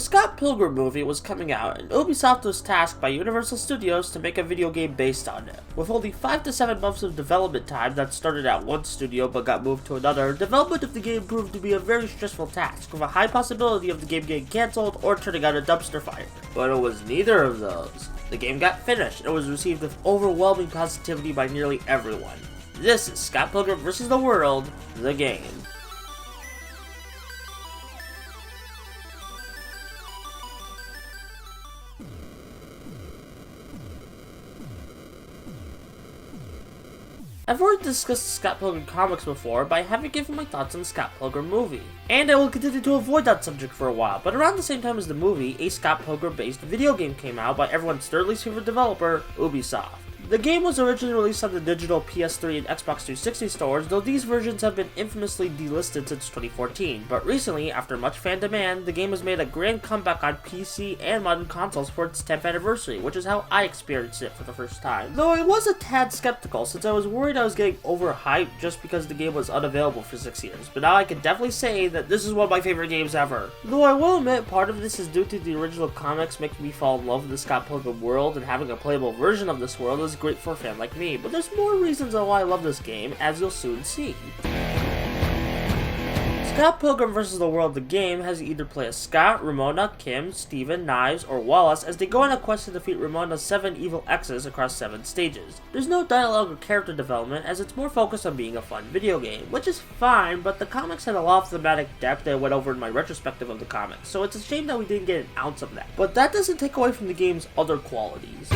Scott Pilgrim movie was coming out, and Ubisoft was tasked by Universal Studios to make a video game based on it. With only 5 to 7 months of development time that started at one studio but got moved to another, development of the game proved to be a very stressful task, with a high possibility of the game getting cancelled or turning out a dumpster fire. But it was neither of those. The game got finished and was received with overwhelming positivity by nearly everyone. This is Scott Pilgrim vs. the World, the game. I've already discussed the Scott Pilgrim comics before, but I haven't given my thoughts on the Scott Pilgrim movie. And I will continue to avoid that subject for a while, but around the same time as the movie, a Scott Pilgrim based video game came out by everyone's third least favorite developer, Ubisoft. The game was originally released on the digital PS3 and Xbox 360 stores, though these versions have been infamously delisted since 2014, but recently, after much fan demand, the game has made a grand comeback on PC and modern consoles for its 10th anniversary, which is how I experienced it for the first time. Though I was a tad skeptical, since I was worried I was getting overhyped just because the game was unavailable for 6 years, but now I can definitely say that this is one of my favorite games ever. Though I will admit, part of this is due to the original comics making me fall in love with the Scott Pilgrim world, and having a playable version of this world is great for a fan like me, but there's more reasons on why I love this game, as you'll soon see. Scott Pilgrim vs. the World, the game, has you either play as Scott, Ramona, Kim, Steven, Knives, or Wallace as they go on a quest to defeat Ramona's 7 evil exes across 7 stages. There's no dialogue or character development, as it's more focused on being a fun video game, which is fine, but the comics had a lot of thematic depth that I went over in my retrospective of the comics, so it's a shame that we didn't get an ounce of that. But that doesn't take away from the game's other qualities.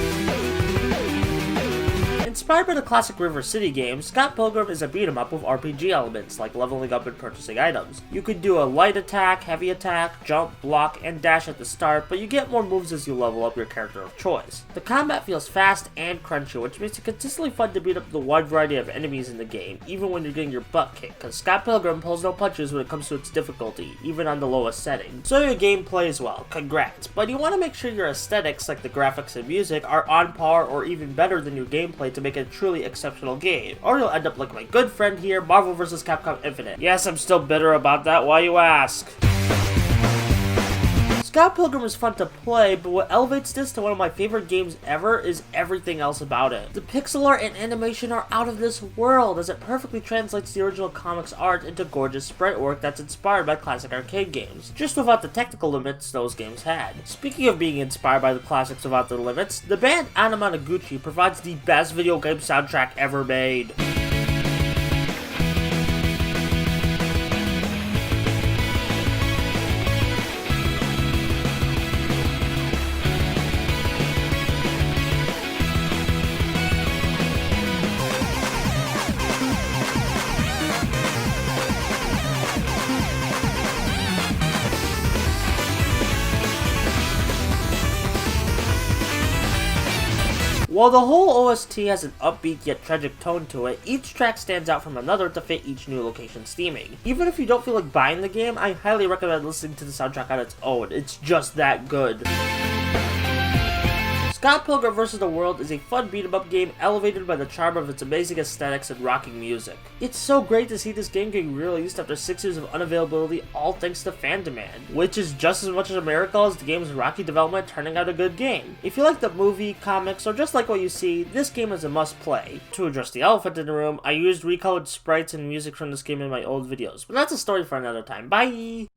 Inspired by the classic River City games, Scott Pilgrim is a beat-em-up with RPG elements, like leveling up and purchasing items. You could do a light attack, heavy attack, jump, block, and dash at the start, but you get more moves as you level up your character of choice. The combat feels fast and crunchy, which makes it consistently fun to beat up the wide variety of enemies in the game, even when you're getting your butt kicked, cause Scott Pilgrim pulls no punches when it comes to its difficulty, even on the lowest setting. So your game plays well, congrats, but you want to make sure your aesthetics, like the graphics and music, are on par or even better than your gameplay to make it a truly exceptional game, or you'll end up like my good friend here, Marvel vs. Capcom Infinite. Yes, I'm still bitter about that, why you ask? Scott Pilgrim is fun to play, but what elevates this to one of my favorite games ever is everything else about it. The pixel art and animation are out of this world, as it perfectly translates the original comics art into gorgeous sprite work that's inspired by classic arcade games, just without the technical limits those games had. Speaking of being inspired by the classics without the limits, the band Anamanaguchi provides the best video game soundtrack ever made. While the whole OST has an upbeat yet tragic tone to it, each track stands out from another to fit each new location steaming. Even if you don't feel like buying the game, I highly recommend listening to the soundtrack on its own. It's just that good. Scott Pilgrim vs. the World is a fun beat-em-up game elevated by the charm of its amazing aesthetics and rocking music. It's so great to see this game getting released after 6 years of unavailability, all thanks to fan demand, which is just as much as a miracle as the game's rocky development turning out a good game. If you like the movie, comics, or just like what you see, this game is a must-play. To address the elephant in the room, I used recolored sprites and music from this game in my old videos, but that's a story for another time. Bye!